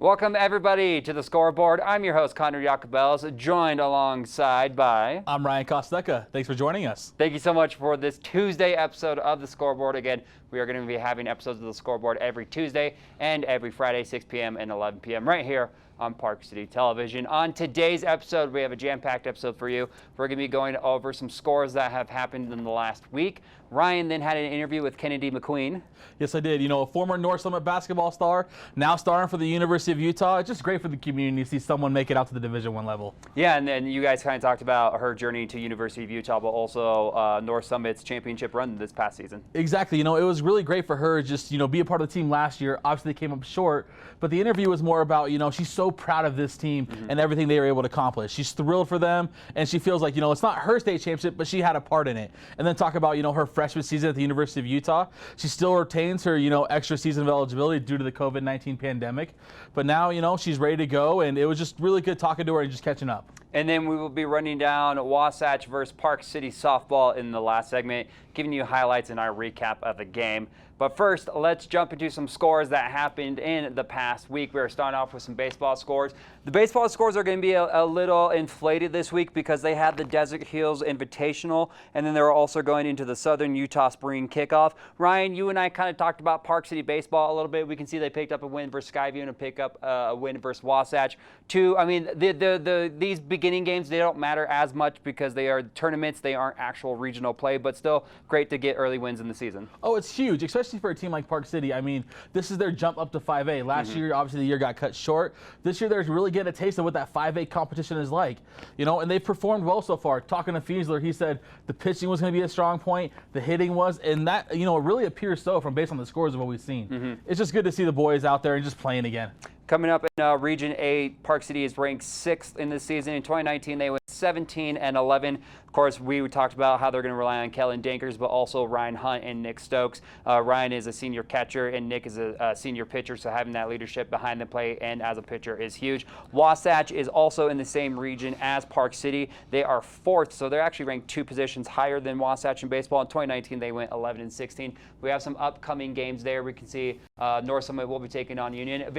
Welcome everybody to the Scoreboard. I'm your host Conrad Iacobellis, joined alongside by... I'm Ryan Kostecka. Thanks for joining us. Thank you so much for this Tuesday episode of the Scoreboard. Again, we are going to be having episodes of the Scoreboard every Tuesday and every Friday, 6 p.m. and 11 p.m. right here on Park City Television. On today's episode, we have a jam-packed episode for you. We're going to be going over some scores that have happened in the last week. Ryan then had an interview with Kennady McQueen. Yes, I did. You know, a former North Summit basketball star, now starring for the University of Utah. It's just great for the community to see someone make it out to the Division I level. Yeah, and then you guys kind of talked about her journey to University of Utah, but also North Summit's championship run this past season. Exactly. You know, it was really great for her just, be a part of the team last year. Obviously, they came up short, but the interview was more about, she's so proud of this team and everything they were able to accomplish. She's thrilled for them, and she feels like, it's not her state championship, but she had a part in it. And then talk about, her freshman season at the University of Utah. She still retains her, extra season of eligibility due to the COVID-19 pandemic. But now, she's ready to go, and it was just really good talking to her and just catching up. And then we will be running down Wasatch versus Park City softball in the last segment, giving you highlights in our recap of the game. But first, let's jump into some scores that happened in the past week. We are starting off with some baseball scores. The baseball scores are going to be a little inflated this week because they had the Desert Hills Invitational, and then they're also going into the Southern Utah Spring Kickoff. Ryan, you and I kind of talked about Park City baseball a little bit. We can see they picked up a win versus Skyview and a pick up a win versus Wasatch. These beginning games, they don't matter as much because they are tournaments. They aren't actual regional play, but still great to get early wins in the season. Oh, it's huge, especially for a team like Park City. I mean, this is their jump up to 5A. Last year, obviously, the year got cut short. This year, they're really getting a taste of what that 5A competition is like. And they've performed well so far. Talking to Fiesler, he said the pitching was going to be a strong point, the hitting was, and that, it really appears so from based on the scores of what we've seen. It's just good to see the boys out there and just playing again. Coming up in Region 8, Park City is ranked 6th in this season. In 2019, they went 17-11. Of course, we talked about how they're going to rely on Kellen Dankers, but also Ryan Hunt and Nick Stokes. Ryan is a senior catcher, and Nick is a senior pitcher, so having that leadership behind the plate and as a pitcher is huge. Wasatch is also in the same region as Park City. They are 4th, so they're actually ranked 2 positions higher than Wasatch in baseball. In 2019, they went 11-16. We have some upcoming games there. We can see North Summit will be taking on Union.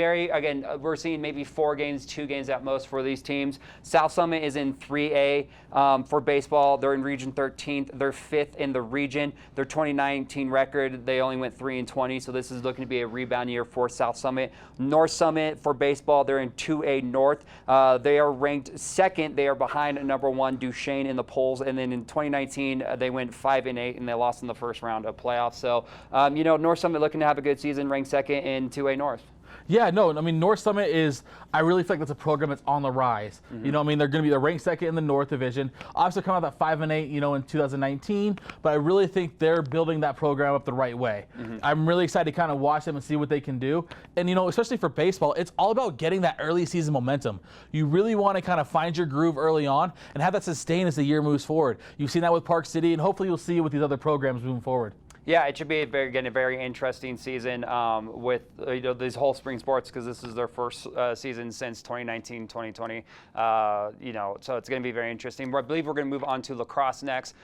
We're seeing maybe 4 games, 2 games at most for these teams. South Summit is in 3A for baseball. They're in Region 13th. They're 5th in the region. Their 2019 record, they only went 3-20, so this is looking to be a rebound year for South Summit. North Summit for baseball, they're in 2A North. They are ranked 2nd. They are behind number 1 Duchesne in the polls, and then in 2019 they went 5-8 and they lost in the first round of playoffs. So North Summit looking to have a good season, ranked 2nd in 2A North. Yeah, no, I mean, North Summit is, I really feel like that's a program that's on the rise. They're going to be ranked 2nd in the North Division. Obviously, coming out that 5-8, in 2019, but I really think they're building that program up the right way. I'm really excited to kind of watch them and see what they can do. And, especially for baseball, it's all about getting that early season momentum. You really want to kind of find your groove early on and have that sustain as the year moves forward. You've seen that with Park City, and hopefully you'll see it with these other programs moving forward. Yeah, it should be a very interesting season with these whole spring sports because this is their first season since 2019-2020. So it's going to be very interesting. I believe we're going to move on to lacrosse next,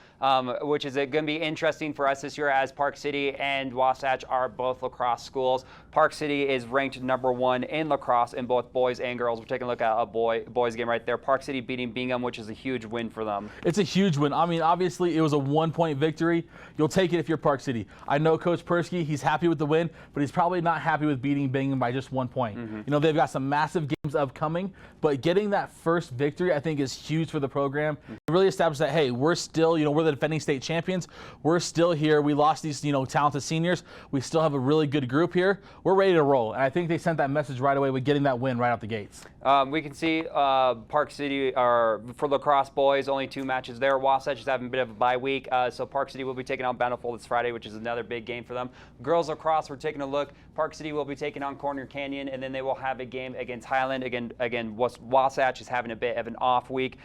which is going to be interesting for us this year as Park City and Wasatch are both lacrosse schools. Park City is ranked number 1 in lacrosse in both boys and girls. We're taking a look at a boys game right there. Park City beating Bingham, which is a huge win for them. It's a huge win. I mean, obviously it was a 1-point victory. You'll take it if you're Park City. I know Coach Persky, he's happy with the win, but he's probably not happy with beating Bingham by just 1 point. They've got some massive games upcoming, but getting that first victory, I think, is huge for the program. It really established that, hey, we're still, we're the defending state champions. We're still here. We lost these, talented seniors. We still have a really good group here. We're ready to roll. And I think they sent that message right away with getting that win right out the gates. We can see Park City are, for lacrosse boys, only 2 matches there. Wasatch is having a bit of a bye week, so Park City will be taking on Bountiful this Friday, which is another big game for them. Girls lacrosse, we're taking a look. Park City will be taking on Corner Canyon, and then they will have a game against Highland. Again, Wasatch is having a bit of an off week.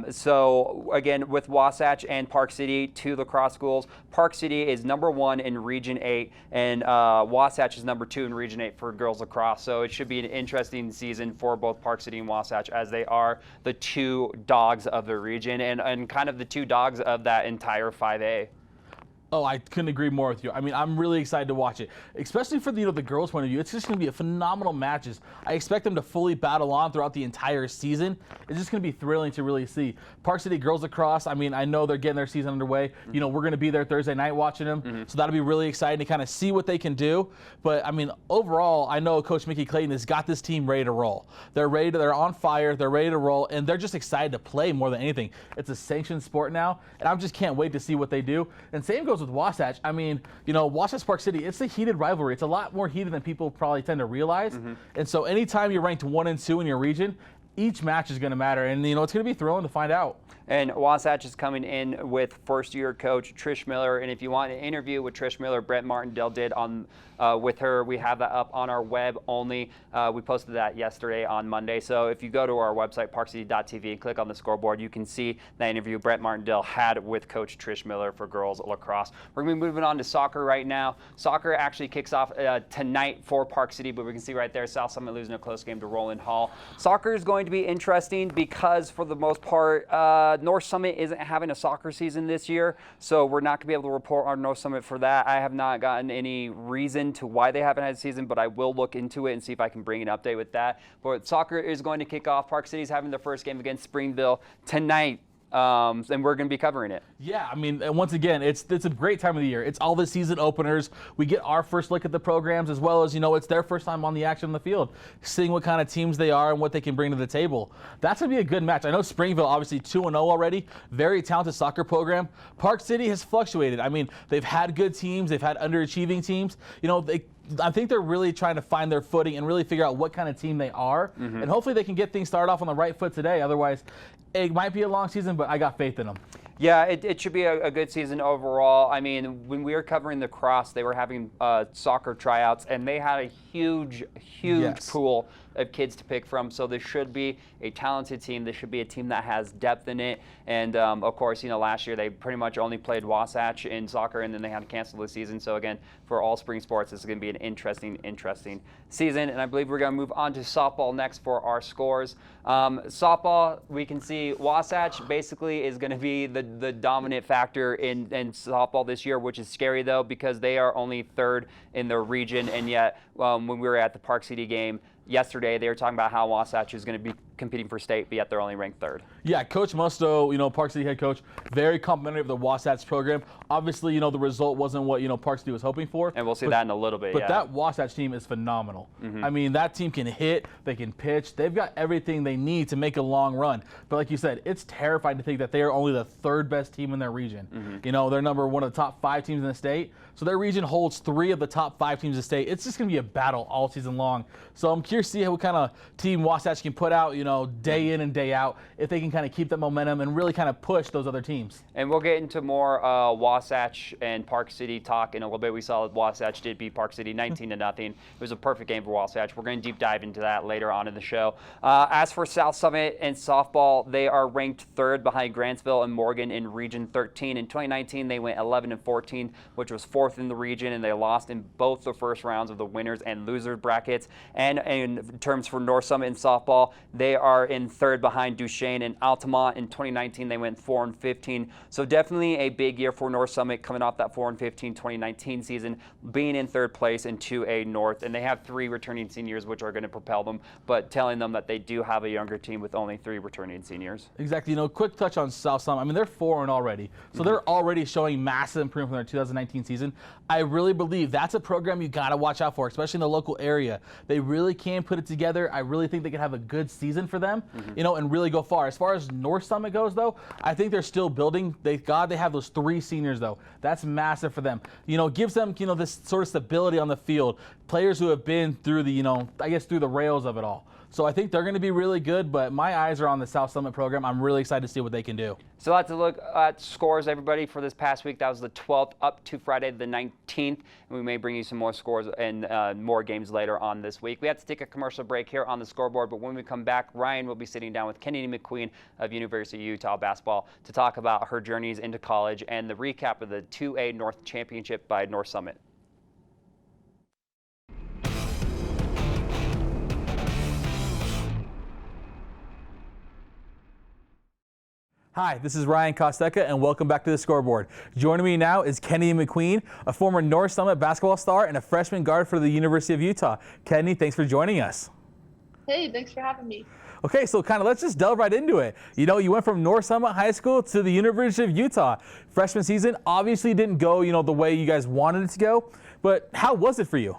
So again, with Wasatch and Park City, 2 lacrosse schools, Park City is number 1 in Region 8, and Wasatch is number 2 in Region 8 for girls lacrosse. So it should be an interesting season for both Park City and Wasatch, as they are the 2 dogs of the region and kind of the 2 dogs of that entire 5A. Oh, I couldn't agree more with you. I mean, I'm really excited to watch it, especially for the girls' point of view. It's just going to be a phenomenal matches. I expect them to fully battle on throughout the entire season. It's just going to be thrilling to really see. Park City girls lacrosse. I mean, I know they're getting their season underway. We're going to be there Thursday night watching them, so that'll be really exciting to kind of see what they can do. But I mean, overall, I know Coach Mickey Clayton has got this team ready to roll. They're on fire. They're ready to roll, and they're just excited to play more than anything. It's a sanctioned sport now, and I just can't wait to see what they do. And same goes with Wasatch. I mean, Wasatch Park City, it's a heated rivalry. It's a lot more heated than people probably tend to realize. And so anytime you're ranked 1 and 2 in your region, each match is going to matter. And, it's going to be thrilling to find out. And Wasatch is coming in with first-year coach Trish Miller. And if you want an interview with Trish Miller, Brett Martindale did with her. We have that up on our web only. We posted that yesterday on Monday. So if you go to our website, parkcity.tv, and click on the scoreboard, you can see that interview Brett Martindale had with Coach Trish Miller for girls lacrosse. We're going to be moving on to soccer right now. Soccer actually kicks off tonight for Park City, but we can see right there South Summit losing a close game to Roland Hall. Soccer is going to be interesting because for the most part, North Summit isn't having a soccer season this year, so we're not going to be able to report on North Summit for that. I have not gotten any reason to why they haven't had a season, but I will look into it and see if I can bring an update with that. But soccer is going to kick off. Park City's having their first game against Springville tonight. And we're going to be covering it. Yeah, I mean, once again, it's a great time of the year. It's all the season openers. We get our first look at the programs as well as, it's their first time on the action on the field, seeing what kind of teams they are and what they can bring to the table. That's going to be a good match. I know Springville, obviously 2-0 already, very talented soccer program. Park City has fluctuated. I mean, they've had good teams. They've had underachieving teams. I think they're really trying to find their footing and really figure out what kind of team they are. And hopefully they can get things started off on the right foot today. Otherwise, it might be a long season, but I got faith in them. Yeah, it should be a good season overall. I mean, when we were covering the Lacrosse, they were having soccer tryouts, and they had a huge pool of kids to pick from. So this should be a talented team. This should be a team that has depth in it. And of course, last year they pretty much only played Wasatch in soccer, and then they had to cancel the season. So again, for all spring sports, this is going to be an interesting season. And I believe we're going to move on to softball next for our scores. Softball, we can see Wasatch basically is going to be the dominant factor in softball this year, which is scary though, because they are only third in their region. And yet when we were at the Park City game yesterday, they were talking about how Wasatch is going to be competing for state, but yet they're only ranked third. Yeah, Coach Mustoe, Park City head coach, very complimentary of the Wasatch program. Obviously, the result wasn't what, Park City was hoping for. And we'll see that in a little bit, But that Wasatch team is phenomenal. I mean, that team can hit, they can pitch, they've got everything they need to make a long run. But like you said, it's terrifying to think that they are only the third best team in their region. They're number one of the top 5 teams in the state. So their region holds 3 of the top 5 teams in the state. It's just going to be a battle all season long. So I'm curious to see what kind of team Wasatch can put out, day in and day out, if they can kind of keep that momentum and really kind of push those other teams. And we'll get into more Wasatch and Park City talk in a little bit. We saw Wasatch did beat Park City 19-0. It was a perfect game for Wasatch. We're going to deep dive into that later on in the show. As for South Summit and softball, they are ranked 3rd behind Grantsville and Morgan in Region 13. In 2019, they went 11-14, which was 4th in the region, and they lost in both the first rounds of the winners and losers brackets. And in terms for North Summit in softball, they are in 3rd behind Duchesne and Altamont. In 2019, they went 4-15. So definitely a big year for North Summit, coming off that 4-15 2019 season, being in 3rd place in 2A North. And they have 3 returning seniors, which are going to propel them, but telling them that they do have a younger team with only 3 returning seniors. Exactly. Quick touch on South Summit. I mean, they're 4-0 already. So they're already showing massive improvement from their 2019 season. I really believe that's a program you got to watch out for, especially in the local area. They really can put it together. I really think they can have a good season for them. And really go far. As far as North Summit goes, though, I think they're still building. They have those 3 seniors, though. That's massive for them. Gives them, this sort of stability on the field. Players who have been through the, through the rails of it all. So I think they're going to be really good, but my eyes are on the South Summit program. I'm really excited to see what they can do. So let's look at scores, everybody, for this past week. That was the 12th up to Friday the 19th, and we may bring you some more scores and more games later on this week. We have to take a commercial break here on the scoreboard, but when we come back, Ryan will be sitting down with Kennady McQueen of University of Utah basketball to talk about her journeys into college and the recap of the 2A North Championship by North Summit. Hi, this is Ryan Kostecka, and welcome back to the Scoreboard. Joining me now is Kennady McQueen, a former North Summit basketball star and a freshman guard for the University of Utah. Kennady, thanks for joining us. Hey, thanks for having me. Okay, so let's just delve right into it. You know, you went from North Summit High School to the University of Utah. Freshman season obviously didn't go, the way you guys wanted it to go, but how was it for you?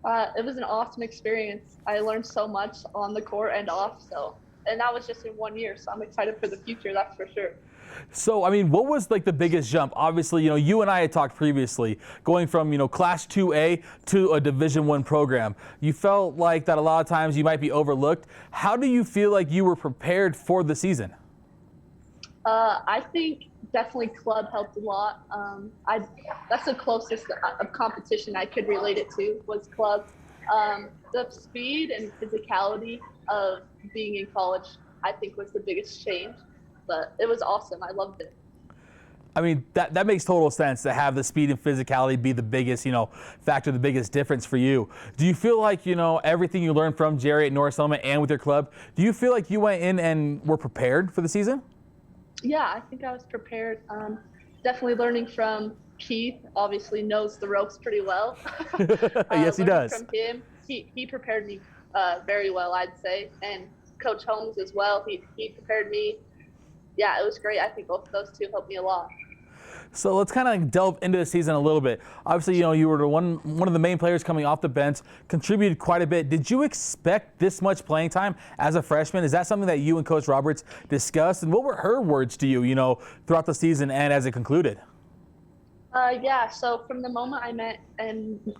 It was an awesome experience. I learned so much on the court and off, and that was just in 1 year, so I'm excited for the future, that's for sure. So, what was the biggest jump? Obviously, you and I had talked previously, going from, Class 2A to a Division I program. You felt like that a lot of times you might be overlooked. How do you feel like you were prepared for the season? I think definitely club helped a lot. That's the closest of competition I could relate it to was club. The speed and physicality of being in college, I think, was the biggest change. But it was awesome. I loved it. That makes total sense to have the speed and physicality be the biggest, factor, the biggest difference for you. Do you feel like, everything you learned from Jerry at North Summit and with your club, do you feel like you went in and were prepared for the season? Yeah, I think I was prepared. Definitely learning from Keith, obviously knows the ropes pretty well. Yes, he does. From him, he prepared me very well, I'd say. And Coach Holmes as well, he prepared me. Yeah, it was great. I think both of those two helped me a lot. So let's delve into the season a little bit. Obviously, you were one of the main players coming off the bench, contributed quite a bit. Did you expect this much playing time as a freshman? Is that something that you and Coach Roberts discussed? And what were her words to you, throughout the season and as it concluded? Yeah, so from the moment I met and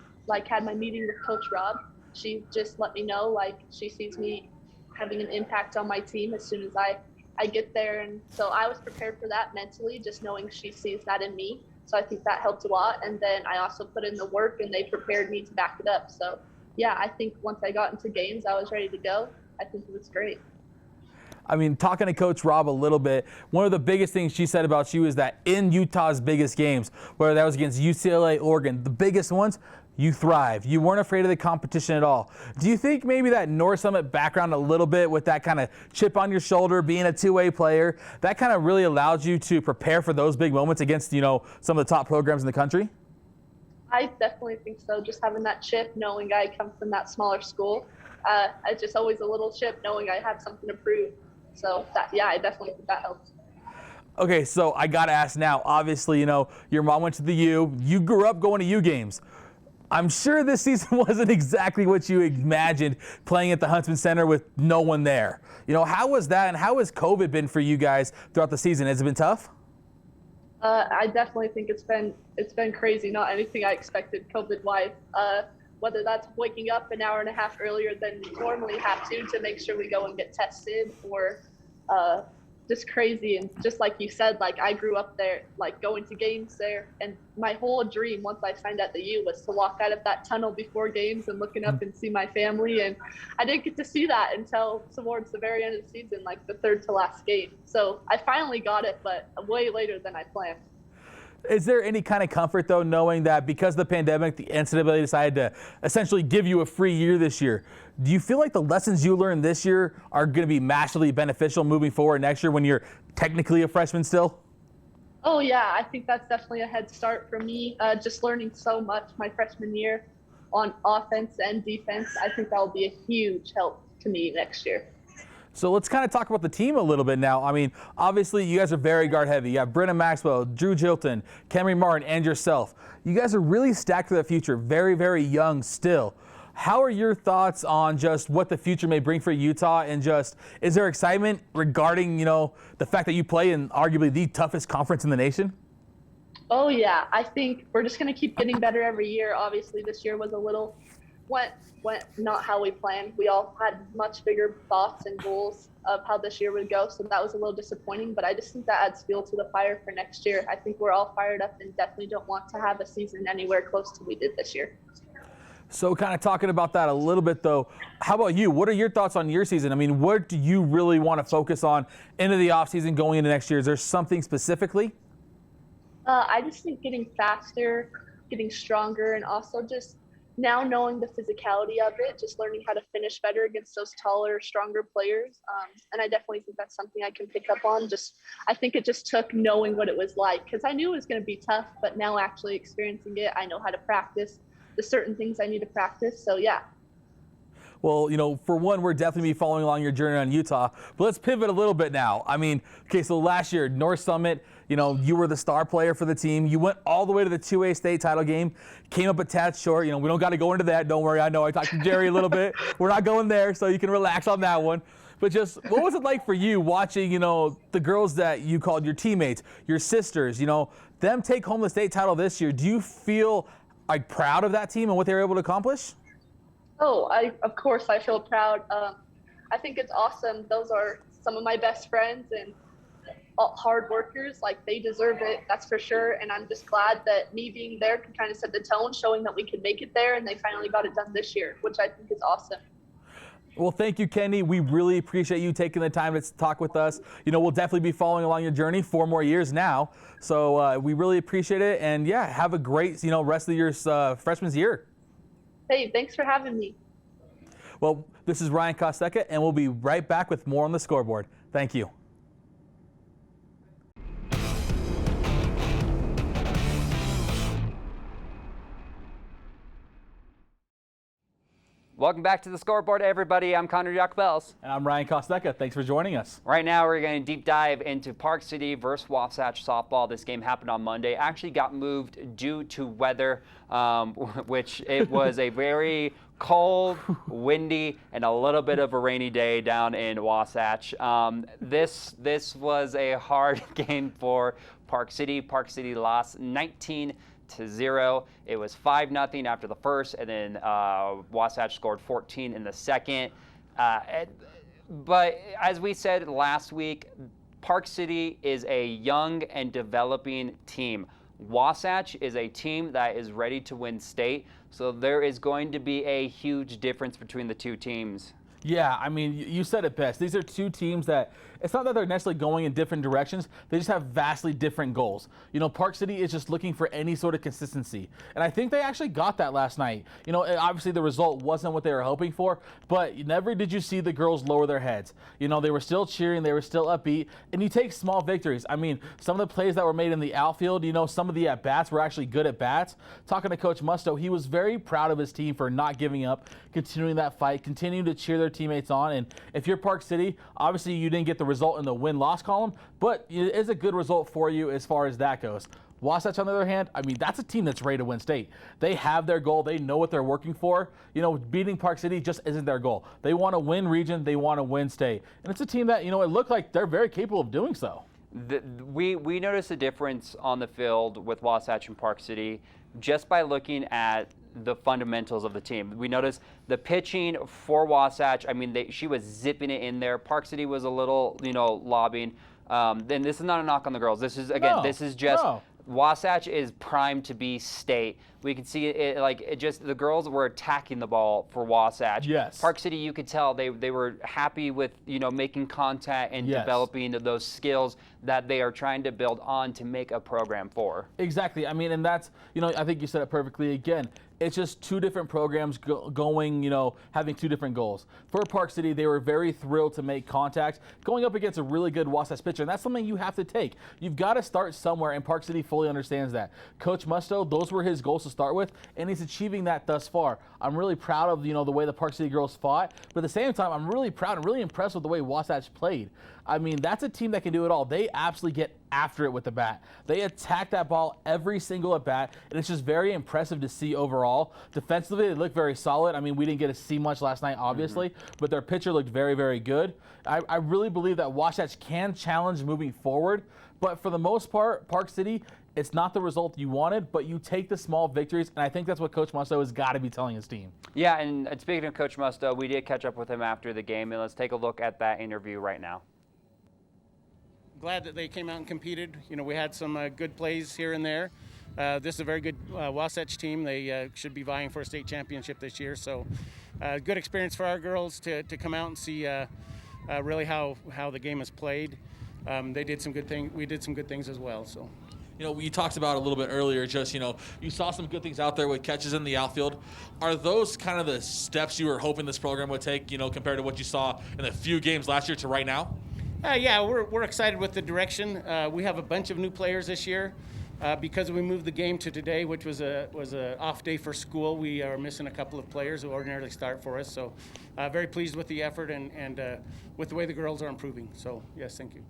had my meeting with Coach Rob, she just let me know she sees me having an impact on my team as soon as I get there, and so I was prepared for that mentally, just knowing she sees that in me. So I think that helped a lot, and then I also put in the work and they prepared me to back it up. So yeah, I think once I got into games I was ready to go. I think it was great. Talking to Coach Rob a little bit, one of the biggest things she said about you is that in Utah's biggest games, whether that was against UCLA, Oregon, the biggest ones, you thrive. You weren't afraid of the competition at all. Do you think maybe that North Summit background a little bit with that kind of chip on your shoulder, being a two-way player, that kind of really allowed you to prepare for those big moments against, some of the top programs in the country? I definitely think so. Just having that chip, knowing I come from that smaller school, it's just always a little chip knowing I have something to prove. So I definitely think that helps. Okay, so I got to ask now, obviously, your mom went to the U. You grew up going to U games. I'm sure this season wasn't exactly what you imagined playing at the Huntsman Center with no one there. How was that, and how has COVID been for you guys throughout the season? Has it been tough? I definitely think it's been crazy. Not anything I expected COVID-wise. Whether that's waking up an hour and a half earlier than we normally have to make sure we go and get tested, or just crazy. And just like you said, I grew up there, going to games there, and my whole dream once I signed at the U was to walk out of that tunnel before games and looking up and see my family, and I didn't get to see that until towards the very end of the season, the third to last game. So I finally got it, but way later than I planned. Is there any kind of comfort, though, knowing that because of the pandemic, the NCAA decided to essentially give you a free year this year? Do you feel like the lessons you learned this year are going to be massively beneficial moving forward next year when you're technically a freshman still? Oh, yeah. I think that's definitely a head start for me. Just learning so much my freshman year on offense and defense. I think that will be a huge help to me next year. So let's talk about the team a little bit now. Obviously, you guys are very guard heavy. You have Brennan Maxwell, Drew Jilton, Camry Martin, and yourself. You guys are really stacked for the future, very, very young still. How are your thoughts on just what the future may bring for Utah, and just is there excitement regarding, the fact that you play in arguably the toughest conference in the nation? Oh, yeah. I think we're just going to keep getting better every year. Obviously, this year was a little went not how we planned. We all had much bigger thoughts and goals of how this year would go, so that was a little disappointing, but I just think that adds fuel to the fire for next year. I think we're all fired up and definitely don't want to have a season anywhere close to what we did this year. So talking about that a little bit, though, how about you? What are your thoughts on your season? What do you really want to focus on into the offseason going into next year? Is there something specifically? I just think getting faster, getting stronger, and also just now knowing the physicality of it, just learning how to finish better against those taller, stronger players. And I definitely think that's something I can pick up on. I think it just took knowing what it was like, because I knew it was going to be tough, but now actually experiencing it, I know how to practice the certain things I need to practice. So yeah. Well, for one, we're definitely be following along your journey on Utah, but let's pivot a little bit now. I mean, okay, so last year, North Summit, you were the star player for the team. You went all the way to the 2A state title game, came up a tad short. We don't got to go into that. Don't worry. I know I talked to Jerry a little bit. We're not going there, so you can relax on that one. But just what was it like for you watching, the girls that you called your teammates, your sisters, them take home the state title this year? Do you feel like proud of that team and what they were able to accomplish? Oh, of course I feel proud. I think it's awesome. Those are some of my best friends and hard workers. Like, they deserve it, that's for sure. And I'm just glad that me being there can kind of set the tone, showing that we could make it there, and they finally got it done this year, which I think is awesome. Well, thank you, Kennady. We really appreciate you taking the time to talk with us. We'll definitely be following along your journey 4 more years now. So we really appreciate it. And yeah, have a great, rest of your freshman year. Hey, thanks for having me. Well, this is Ryan Kostecka, and we'll be right back with more on the scoreboard. Thank you. Welcome back to the Scoreboard, everybody. I'm Conrad Iacobellis. And I'm Ryan Kostecka. Thanks for joining us. Right now, we're going to deep dive into Park City versus Wasatch softball. This game happened on Monday. Actually got moved due to weather, which it was a very cold, windy, and a little bit of a rainy day down in Wasatch. This was a hard game for Park City. Park City lost 19-0. It was 5-0 after the first, and then Wasatch scored 14 in the second. But as we said last week, Park City is a young and developing team. Wasatch is a team that is ready to win state, so there is going to be a huge difference between the two teams. Yeah, I mean, you said it best. These are two teams that, it's not that they're necessarily going in different directions, they just have vastly different goals. Park City is just looking for any sort of consistency. And I think they actually got that last night. Obviously the result wasn't what they were hoping for, but never did you see the girls lower their heads. They were still cheering, they were still upbeat, and you take small victories. I mean, some of the plays that were made in the outfield, some of the at-bats were actually good at-bats. Talking to Coach Mustoe, he was very proud of his team for not giving up, continuing that fight, continuing to cheer their teammates on. And if you're Park City, obviously you didn't get the result in the win-loss column, but it is a good result for you as far as that goes. Wasatch, on the other hand, I mean, that's a team that's ready to win state. They have their goal. They know what they're working for. Beating Park City just isn't their goal. They want to win region. They want to win state. And it's a team that, it looked like they're very capable of doing so. We noticed a difference on the field with Wasatch and Park City just by looking at the fundamentals of the team. We noticed the pitching for Wasatch. I mean, she was zipping it in there. Park City was a little, lobbying. Then this is not a knock on the girls. This is, again, this is just Wasatch is primed to be state. We could see it just the girls were attacking the ball for Wasatch. Yes. Park City, you could tell they were happy with making contact and developing those skills that they are trying to build on to make a program for. Exactly. I mean, and that's I think you said it perfectly. Again, it's just two different programs going, having two different goals. For Park City, they were very thrilled to make contact, going up against a really good Wasatch pitcher, and that's something you have to take. You've got to start somewhere, and Park City fully understands that. Coach Mustoe, those were his goals to start with, and he's achieving that thus far. I'm really proud of, the way the Park City girls fought, but at the same time, I'm really proud and really impressed with the way Wasatch played. I mean, that's a team that can do it all. They absolutely get after it with the bat. They attack that ball every single at bat, and it's just very impressive to see overall. Defensively, they look very solid. I mean, we didn't get to see much last night, obviously, but their pitcher looked very, very good. I really believe that Wasatch can challenge moving forward, but for the most part, Park City, it's not the result you wanted, but you take the small victories, and I think that's what Coach Mustoe has got to be telling his team. Yeah, and speaking of Coach Mustoe, we did catch up with him after the game, and let's take a look at that interview right now. Glad that they came out and competed. We had some good plays here and there. This is a very good Wasatch team. They should be vying for a state championship this year. So good experience for our girls to come out and see really how the game is played. They did some good things. We did some good things as well. So. You know, we talked about a little bit earlier, just, you know, you saw some good things out there with catches in the outfield. Are those kind of the steps you were hoping this program would take, you know, compared to what you saw in the few games last year to right now? Yeah, we're excited with the direction. We have a bunch of new players this year. Because we moved the game to today, which was a off day for school, we are missing a couple of players who ordinarily start for us. So very pleased with the effort and with the way the girls are improving. So yes, thank you.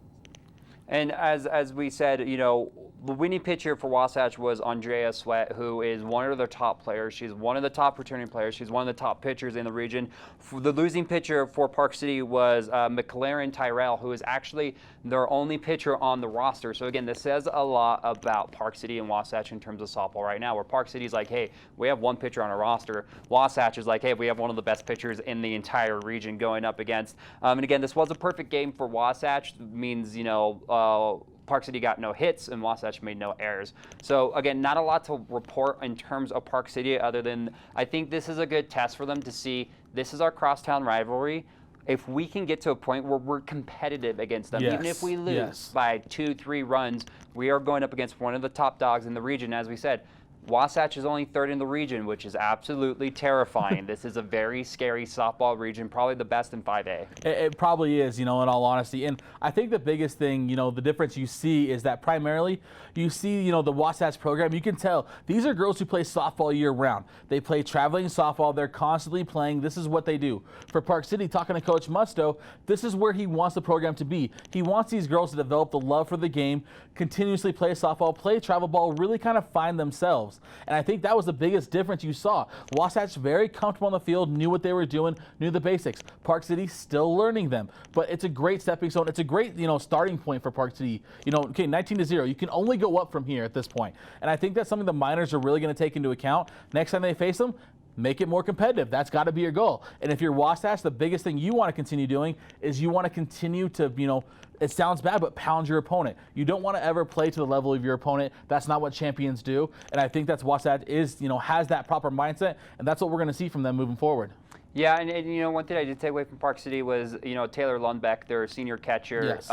And as we said, you know, the winning pitcher for Wasatch was Andrea Sweat, who is one of their top players. She's one of the top returning players. She's one of the top pitchers in the region. The losing pitcher for Park City was McLaren Tyrell, who is actually their only pitcher on the roster. So again, this says a lot about Park City and Wasatch in terms of softball right now, where Park City's like, hey, we have one pitcher on our roster. Wasatch is like, hey, we have one of the best pitchers in the entire region going up against. And again, this was a perfect game for Wasatch. It means, you know, Park City got no hits and Wasatch made no errors. So again, not a lot to report in terms of Park City other than I think this is a good test for them to see this is our crosstown rivalry. If we can get to a point where we're competitive against them, even if we lose by 2-3 runs, we are going up against one of the top dogs in the region. As we said, Wasatch is only third in the region, which is absolutely terrifying. This is a very scary softball region, probably the best in 5A. It probably is, you know, in all honesty. And I think the biggest thing, you know, the difference you see is that primarily you see, you know, the Wasatch program, you can tell these are girls who play softball year round. They play traveling softball. They're constantly playing. This is what they do. For Park City, talking to Coach Mustoe, this is where he wants the program to be. He wants these girls to develop the love for the game, continuously play softball, play travel ball, really kind of find themselves. And I think that was the biggest difference you saw. Wasatch very comfortable on the field, knew what they were doing, knew the basics. Park City still learning them, but it's a great stepping stone. It's a great, you know, starting point for Park City. You know, okay, 19-0. You can only go up from here at this point. And I think that's something the minors are really going to take into account. Next time they face them, make it more competitive. That's got to be your goal. And if you're Wasatch, the biggest thing you want to continue doing is you want to continue to, you know, it sounds bad, but pound your opponent. You don't want to ever play to the level of your opponent. That's not what champions do. And I think that's Wasatch is, you know, has that proper mindset, and that's what we're going to see from them moving forward. Yeah, and you know, one thing I did take away from Park City was, you know, Taylor Lundbeck, their senior catcher. Yes.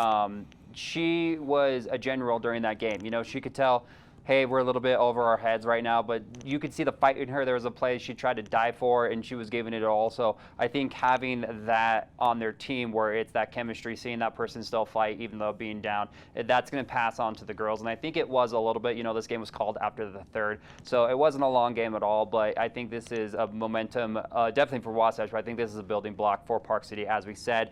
She was a general during that game. You know, she could tell, hey, we're a little bit over our heads right now, but you could see the fight in her. There was a play she tried to dive for, and she was giving it all. So I think having that on their team where it's that chemistry, seeing that person still fight even though being down, that's going to pass on to the girls. And I think it was a little bit, you know, this game was called after the third, so it wasn't a long game at all, but I think this is a momentum, definitely for Wasatch, but I think this is a building block for Park City, as we said.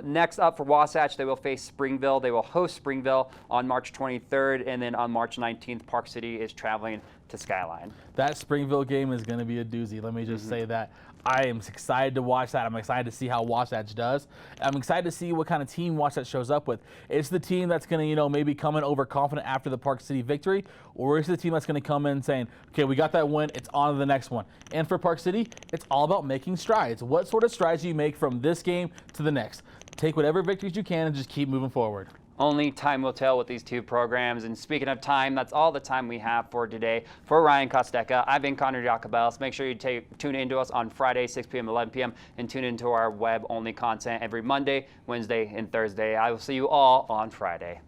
Next up for Wasatch, they will face Springville. They will host Springville on March 23rd, and then on March 19th, Park City is traveling to Skyline. That Springville game is going to be a doozy. Let me just say that. I am excited to watch that. I'm excited to see how Wasatch does. I'm excited to see what kind of team Wasatch shows up with. It's the team that's going to, you know, maybe come in overconfident after the Park City victory, or it's the team that's going to come in saying, okay, we got that win, it's on to the next one. And for Park City, it's all about making strides. What sort of strides do you make from this game to the next? Take whatever victories you can and just keep moving forward. Only time will tell with these two programs. And speaking of time, that's all the time we have for today. For Ryan Kostecka, I've been Conrad Iacobellis. Make sure you tune in to us on Friday, 6 p.m., 11 p.m., and tune into our web-only content every Monday, Wednesday, and Thursday. I will see you all on Friday.